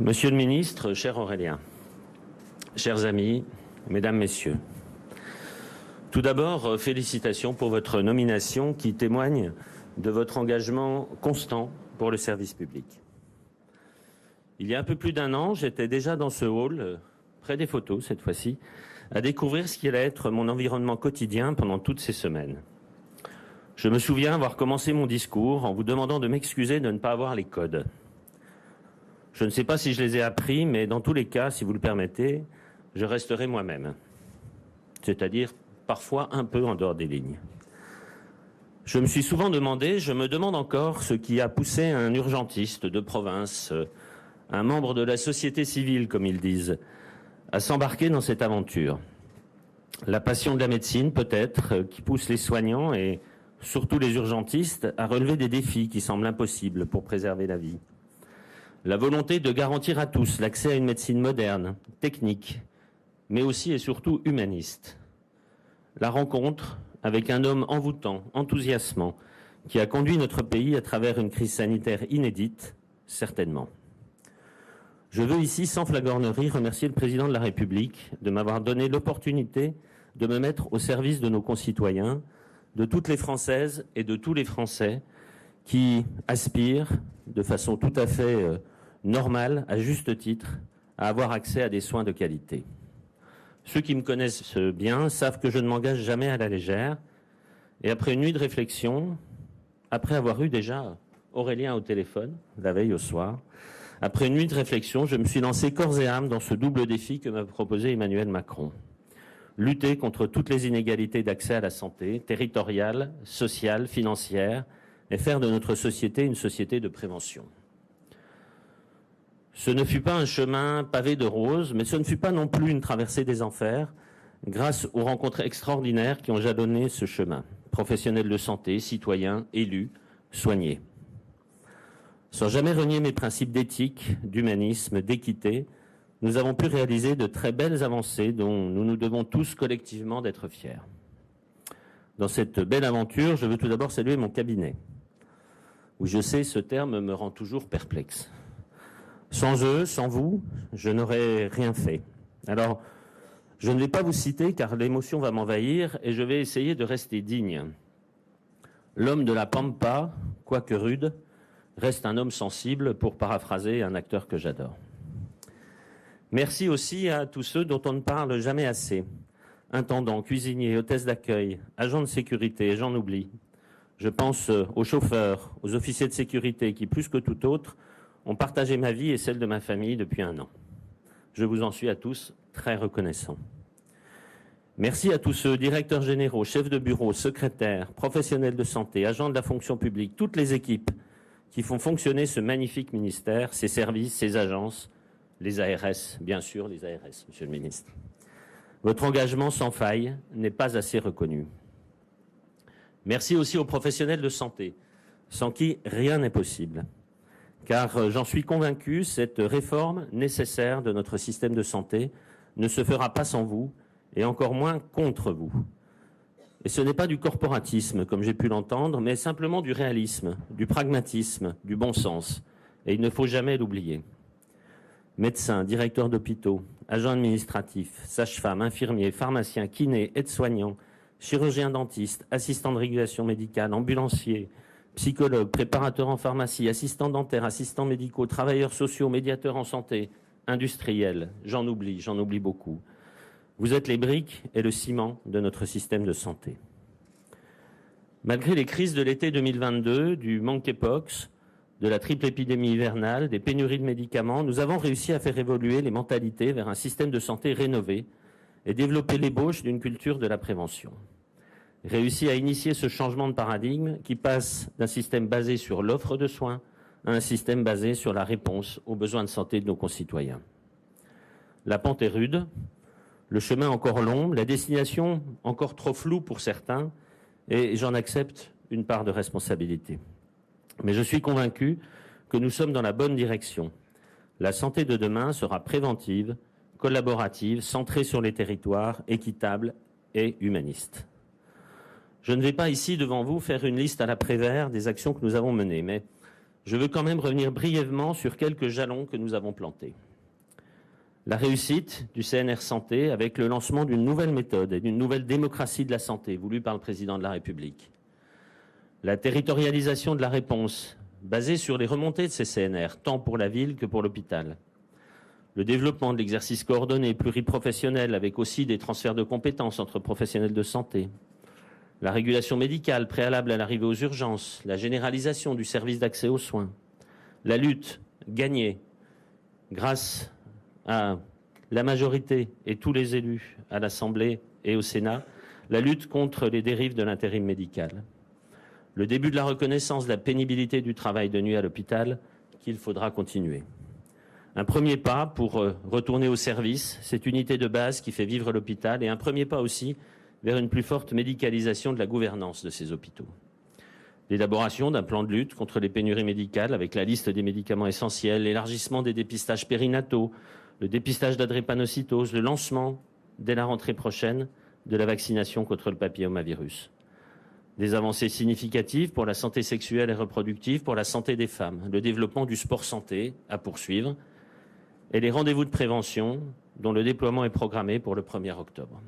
Monsieur le ministre, cher Aurélien, chers amis, mesdames, messieurs, tout d'abord, félicitations pour votre nomination qui témoigne de votre engagement constant pour le service public. Il y a un peu plus d'un an, j'étais déjà dans ce hall, près des photos cette fois-ci, à découvrir ce qui allait être mon environnement quotidien pendant toutes ces semaines. Je me souviens avoir commencé mon discours en vous demandant de m'excuser de ne pas avoir les codes. Je ne sais pas si je les ai appris, mais dans tous les cas, si vous le permettez, je resterai moi-même. C'est-à-dire parfois un peu en dehors des lignes. Je me suis souvent demandé, je me demande encore ce qui a poussé un urgentiste de province, un membre de la société civile, comme ils disent, à s'embarquer dans cette aventure. La passion de la médecine, peut-être, qui pousse les soignants et surtout les urgentistes à relever des défis qui semblent impossibles pour préserver la vie. La volonté de garantir à tous l'accès à une médecine moderne, technique, mais aussi et surtout humaniste. La rencontre avec un homme envoûtant, enthousiasmant, qui a conduit notre pays à travers une crise sanitaire inédite, certainement. Je veux ici, sans flagornerie, remercier le président de la République de m'avoir donné l'opportunité de me mettre au service de nos concitoyens, de toutes les Françaises et de tous les Français qui aspirent de façon tout à fait normale, à juste titre, à avoir accès à des soins de qualité. Ceux qui me connaissent bien savent que je ne m'engage jamais à la légère. Et après une nuit de réflexion, après avoir eu déjà Aurélien au téléphone, la veille au soir, après une nuit de réflexion, je me suis lancé corps et âme dans ce double défi que m'a proposé Emmanuel Macron. Lutter contre toutes les inégalités d'accès à la santé, territoriale, sociale, financière, et faire de notre société une société de prévention. Ce ne fut pas un chemin pavé de roses, mais ce ne fut pas non plus une traversée des enfers, grâce aux rencontres extraordinaires qui ont jalonné ce chemin. Professionnels de santé, citoyens, élus, soignés. Sans jamais renier mes principes d'éthique, d'humanisme, d'équité, nous avons pu réaliser de très belles avancées dont nous nous devons tous collectivement d'être fiers. Dans cette belle aventure, je veux tout d'abord saluer mon cabinet, où je sais ce terme me rend toujours perplexe. Sans eux, sans vous, je n'aurais rien fait. Alors, je ne vais pas vous citer car l'émotion va m'envahir et je vais essayer de rester digne. L'homme de la Pampa, quoique rude, reste un homme sensible, pour paraphraser un acteur que j'adore. Merci aussi à tous ceux dont on ne parle jamais assez. Intendants, cuisiniers, hôtesses d'accueil, agents de sécurité, et j'en oublie. Je pense aux chauffeurs, aux officiers de sécurité qui, plus que tout autre, ont partagé ma vie et celle de ma famille depuis un an. Je vous en suis à tous très reconnaissant. Merci à tous ceux, directeurs généraux, chefs de bureau, secrétaires, professionnels de santé, agents de la fonction publique, toutes les équipes qui font fonctionner ce magnifique ministère, ses services, ses agences, les ARS, bien sûr, les ARS, monsieur le ministre. Votre engagement sans faille n'est pas assez reconnu. Merci aussi aux professionnels de santé, sans qui rien n'est possible. Car j'en suis convaincu, cette réforme nécessaire de notre système de santé ne se fera pas sans vous, et encore moins contre vous. Et ce n'est pas du corporatisme, comme j'ai pu l'entendre, mais simplement du réalisme, du pragmatisme, du bon sens. Et il ne faut jamais l'oublier. Médecins, directeurs d'hôpitaux, agents administratifs, sages-femmes, infirmiers, pharmaciens, kinés, aides-soignants, chirurgiens dentistes, assistants de régulation médicale, ambulanciers, psychologues, préparateurs en pharmacie, assistants dentaires, assistants médicaux, travailleurs sociaux, médiateurs en santé, industriels, j'en oublie beaucoup. Vous êtes les briques et le ciment de notre système de santé. Malgré les crises de l'été 2022, du monkeypox, de la triple épidémie hivernale, des pénuries de médicaments, nous avons réussi à faire évoluer les mentalités vers un système de santé rénové et développer l'ébauche d'une culture de la prévention. Réussi à initier ce changement de paradigme qui passe d'un système basé sur l'offre de soins à un système basé sur la réponse aux besoins de santé de nos concitoyens. La pente est rude, le chemin encore long, la destination encore trop floue pour certains, et j'en accepte une part de responsabilité. Mais je suis convaincu que nous sommes dans la bonne direction. La santé de demain sera préventive, collaborative, centrée sur les territoires, équitable et humaniste. Je ne vais pas ici devant vous faire une liste à la Prévert des actions que nous avons menées, mais Je veux quand même revenir brièvement sur quelques jalons que nous avons plantés. La réussite du CNR Santé avec le lancement d'une nouvelle méthode et d'une nouvelle démocratie de la santé voulue par le président de la République. La territorialisation de la réponse basée sur les remontées de ces CNR, tant pour la ville que pour l'hôpital. Le développement de l'exercice coordonné pluriprofessionnel avec aussi des transferts de compétences entre professionnels de santé. La régulation médicale préalable à l'arrivée aux urgences, la généralisation du service d'accès aux soins. La lutte gagnée grâce à la majorité et tous les élus à l'Assemblée et au Sénat, la lutte contre les dérives de l'intérim médical. Le début de la reconnaissance de la pénibilité du travail de nuit à l'hôpital qu'il faudra continuer. Un premier pas pour retourner au service, cette unité de base qui fait vivre l'hôpital, et un premier pas aussi vers une plus forte médicalisation de la gouvernance de ces hôpitaux. L'élaboration d'un plan de lutte contre les pénuries médicales avec la liste des médicaments essentiels, l'élargissement des dépistages périnataux, le dépistage de la drépanocytose, le lancement, dès la rentrée prochaine, de la vaccination contre le papillomavirus. Des avancées significatives pour la santé sexuelle et reproductive, pour la santé des femmes, le développement du sport santé à poursuivre, et les rendez-vous de prévention dont le déploiement est programmé pour le 1er octobre.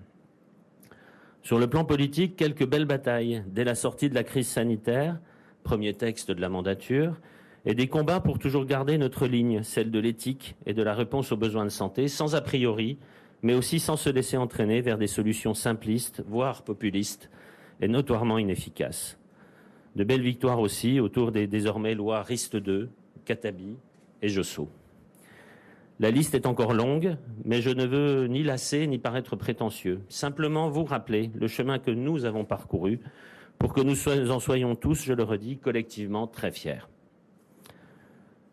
Sur le plan politique, quelques belles batailles dès la sortie de la crise sanitaire, premier texte de la mandature, et des combats pour toujours garder notre ligne, celle de l'éthique et de la réponse aux besoins de santé, sans a priori, mais aussi sans se laisser entraîner vers des solutions simplistes, voire populistes, et notoirement inefficaces. De belles victoires aussi autour des désormais lois RIST 2, Katabi et Josso. La liste est encore longue, mais je ne veux ni lasser ni paraître prétentieux. Simplement vous rappeler le chemin que nous avons parcouru pour que nous en soyons tous, je le redis, collectivement très fiers.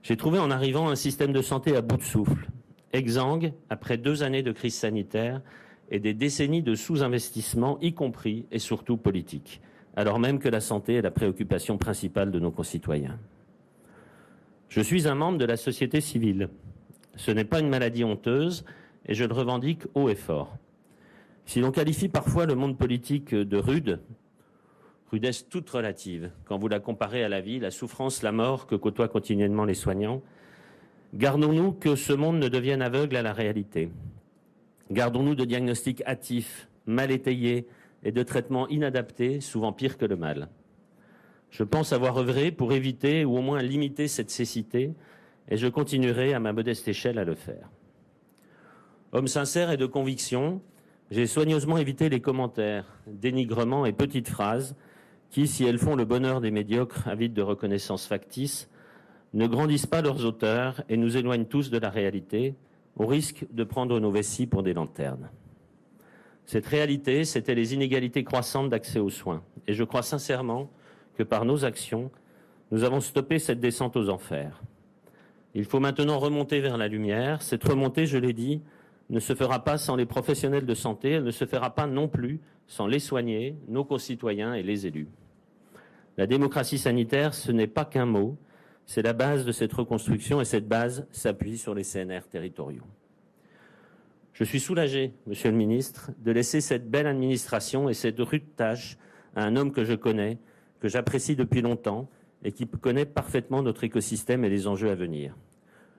J'ai trouvé en arrivant un système de santé à bout de souffle, exsangue après 2 années de crise sanitaire et des décennies de sous-investissement, y compris et surtout politique, alors même que la santé est la préoccupation principale de nos concitoyens. Je suis un membre de la société civile. Ce n'est pas une maladie honteuse et je le revendique haut et fort. Si l'on qualifie parfois le monde politique de rude, rudesse toute relative, quand vous la comparez à la vie, la souffrance, la mort que côtoient continuellement les soignants, gardons-nous que ce monde ne devienne aveugle à la réalité. Gardons-nous de diagnostics hâtifs, mal étayés et de traitements inadaptés, souvent pires que le mal. Je pense avoir œuvré pour éviter ou au moins limiter cette cécité et je continuerai à ma modeste échelle à le faire. Homme sincère et de conviction, j'ai soigneusement évité les commentaires, dénigrements et petites phrases qui, si elles font le bonheur des médiocres avides de reconnaissance factice, ne grandissent pas leurs auteurs et nous éloignent tous de la réalité, au risque de prendre nos vessies pour des lanternes. Cette réalité, c'était les inégalités croissantes d'accès aux soins. Et je crois sincèrement que par nos actions, nous avons stoppé cette descente aux enfers. Il faut maintenant remonter vers la lumière. Cette remontée, je l'ai dit, ne se fera pas sans les professionnels de santé, elle ne se fera pas non plus sans les soignés, nos concitoyens et les élus. La démocratie sanitaire, ce n'est pas qu'un mot, c'est la base de cette reconstruction et cette base s'appuie sur les CNR territoriaux. Je suis soulagé, Monsieur le Ministre, de laisser cette belle administration et cette rude tâche à un homme que je connais, que j'apprécie depuis longtemps et qui connaît parfaitement notre écosystème et les enjeux à venir.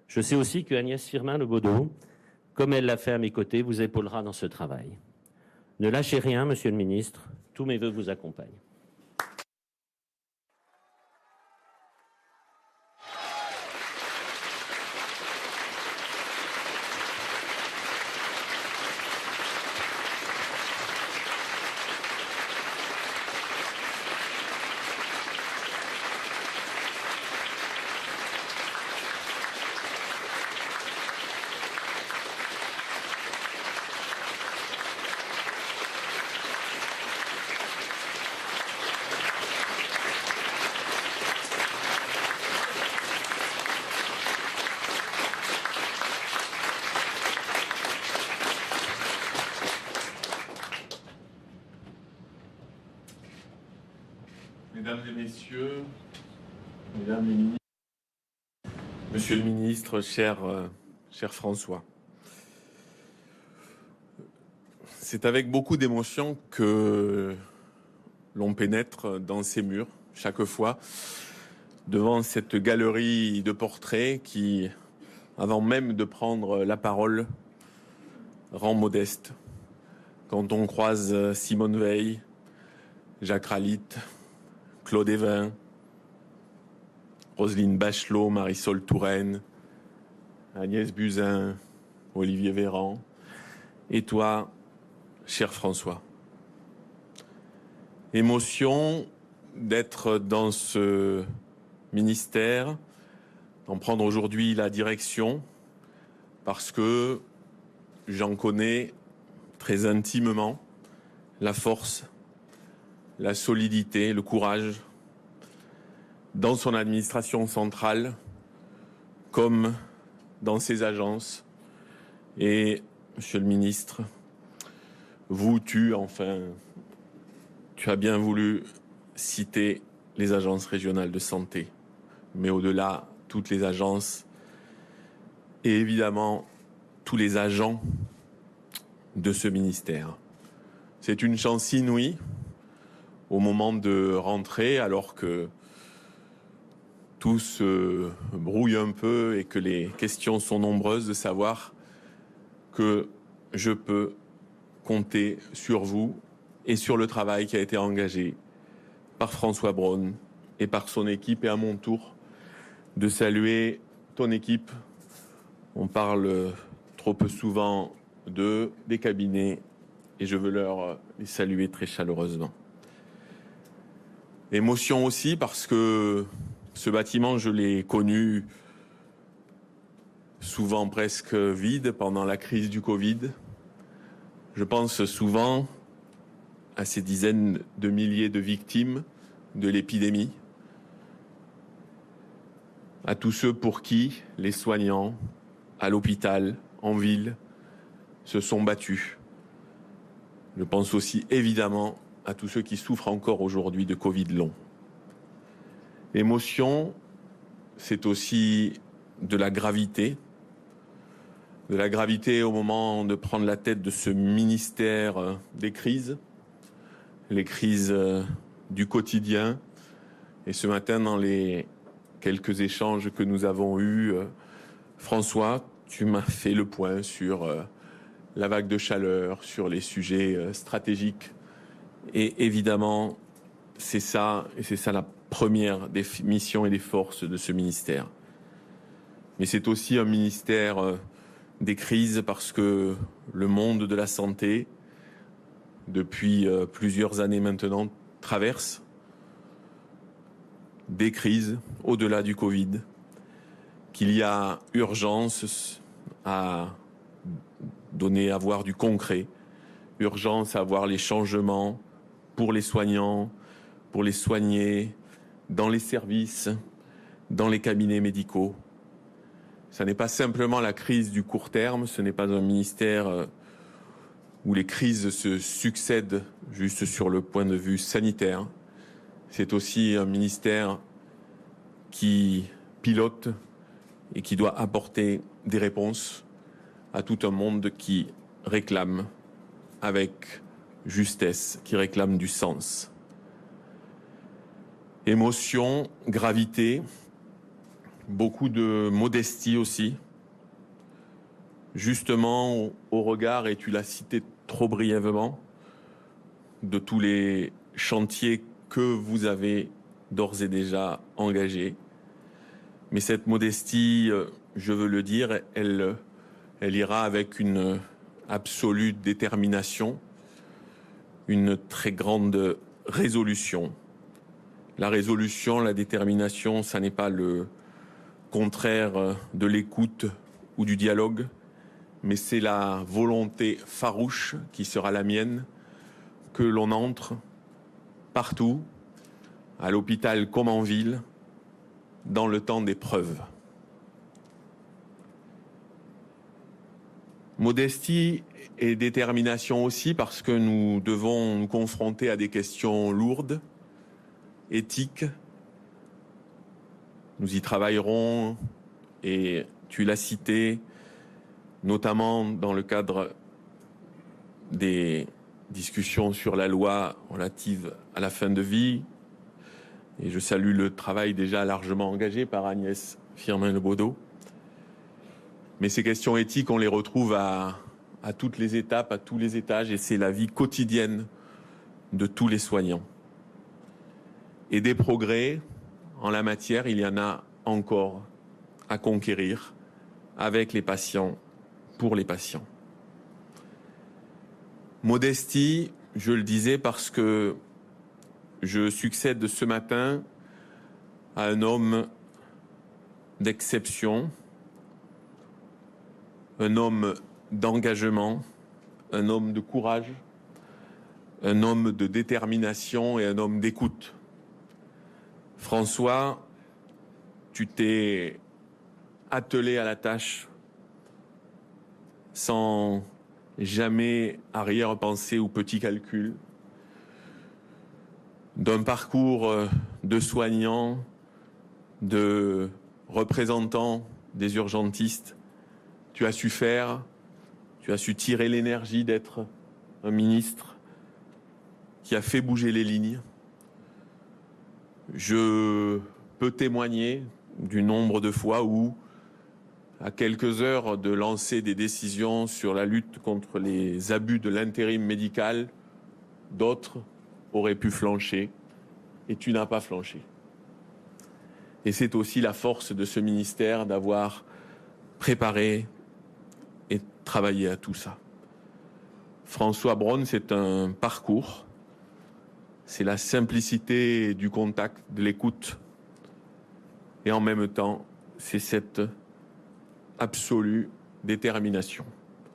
Je sais aussi que Agnès Firmin-Lebaudot, comme elle l'a fait à mes côtés, vous épaulera dans ce travail. Ne lâchez rien, Monsieur le Ministre, tous mes vœux vous accompagnent. Mesdames et messieurs, mesdames les ministres, Monsieur le ministre, cher François, c'est avec beaucoup d'émotion que l'on pénètre dans ces murs chaque fois devant cette galerie de portraits qui, avant même de prendre la parole, rend modeste. Quand on croise Simone Veil, Jacques Ralite, Claude Évin, Roselyne Bachelot, Marisol Touraine, Agnès Buzyn, Olivier Véran, et toi, cher François. Émotion d'être dans ce ministère, d'en prendre aujourd'hui la direction, parce que j'en connais très intimement la force, la solidité, le courage dans son administration centrale comme dans ses agences. Et, monsieur le ministre, tu as bien voulu citer les agences régionales de santé, mais au-delà, toutes les agences et évidemment tous les agents de ce ministère. C'est une chance inouïe au moment de rentrer, alors que tout se brouille un peu et que les questions sont nombreuses, de savoir que je peux compter sur vous et sur le travail qui a été engagé par François Braun et par son équipe, et à mon tour de saluer ton équipe. On parle trop peu souvent des cabinets et je veux les saluer très chaleureusement. Émotion aussi parce que ce bâtiment, je l'ai connu souvent presque vide pendant la crise du Covid. Je pense souvent à ces dizaines de milliers de victimes de l'épidémie, à tous ceux pour qui les soignants, à l'hôpital, en ville, se sont battus. Je pense aussi évidemment à tous ceux qui souffrent encore aujourd'hui de Covid long. L'émotion, c'est aussi de la gravité au moment de prendre la tête de ce ministère des crises, les crises du quotidien. Et ce matin, dans les quelques échanges que nous avons eus, François, tu m'as fait le point sur la vague de chaleur, sur les sujets stratégiques. Et évidemment, c'est ça la première des missions et des forces de ce ministère. Mais c'est aussi un ministère des crises parce que le monde de la santé, depuis plusieurs années maintenant, traverse des crises au-delà du Covid, qu'il y a urgence à voir du concret, urgence à voir les changements pour les soignants, pour les soignés, dans les services, dans les cabinets médicaux. Ça n'est pas simplement la crise du court terme, ce n'est pas un ministère où les crises se succèdent juste sur le point de vue sanitaire. C'est aussi un ministère qui pilote et qui doit apporter des réponses à tout un monde qui réclame avec justesse, qui réclame du sens. Émotion, gravité, beaucoup de modestie aussi, justement au regard, et tu l'as cité trop brièvement, de tous les chantiers que vous avez d'ores et déjà engagés. Mais cette modestie, je veux le dire, elle ira avec une absolue détermination, une très grande résolution. La résolution, la détermination, ça n'est pas le contraire de l'écoute ou du dialogue, mais c'est la volonté farouche qui sera la mienne, que l'on entre partout, à l'hôpital comme en ville, dans le temps d'épreuve. Modestie et détermination aussi parce que nous devons nous confronter à des questions lourdes, éthiques. Nous y travaillerons et tu l'as cité, notamment dans le cadre des discussions sur la loi relative à la fin de vie Et je salue le travail déjà largement engagé par Agnès Firmin-Le Bodo. Mais ces questions éthiques, on les retrouve à toutes les étapes, à tous les étages, et c'est la vie quotidienne de tous les soignants. Et des progrès en la matière, il y en a encore à conquérir avec les patients, pour les patients. Modestie, je le disais parce que je succède ce matin à un homme d'exception, un homme d'engagement, un homme de courage, un homme de détermination et un homme d'écoute. François, tu t'es attelé à la tâche sans jamais arrière-pensée ou petit calcul, d'un parcours de soignant, de représentant des urgentistes. Tu as su faire, tu as su tirer l'énergie d'être un ministre qui a fait bouger les lignes. Je peux témoigner du nombre de fois où, à quelques heures de lancer des décisions sur la lutte contre les abus de l'intérim médical, d'autres auraient pu flancher et tu n'as pas flanché. Et c'est aussi la force de ce ministère d'avoir préparé et travaillé à tout ça. François Braun, c'est un parcours, c'est la simplicité du contact, de l'écoute, et en même temps, c'est cette absolue détermination.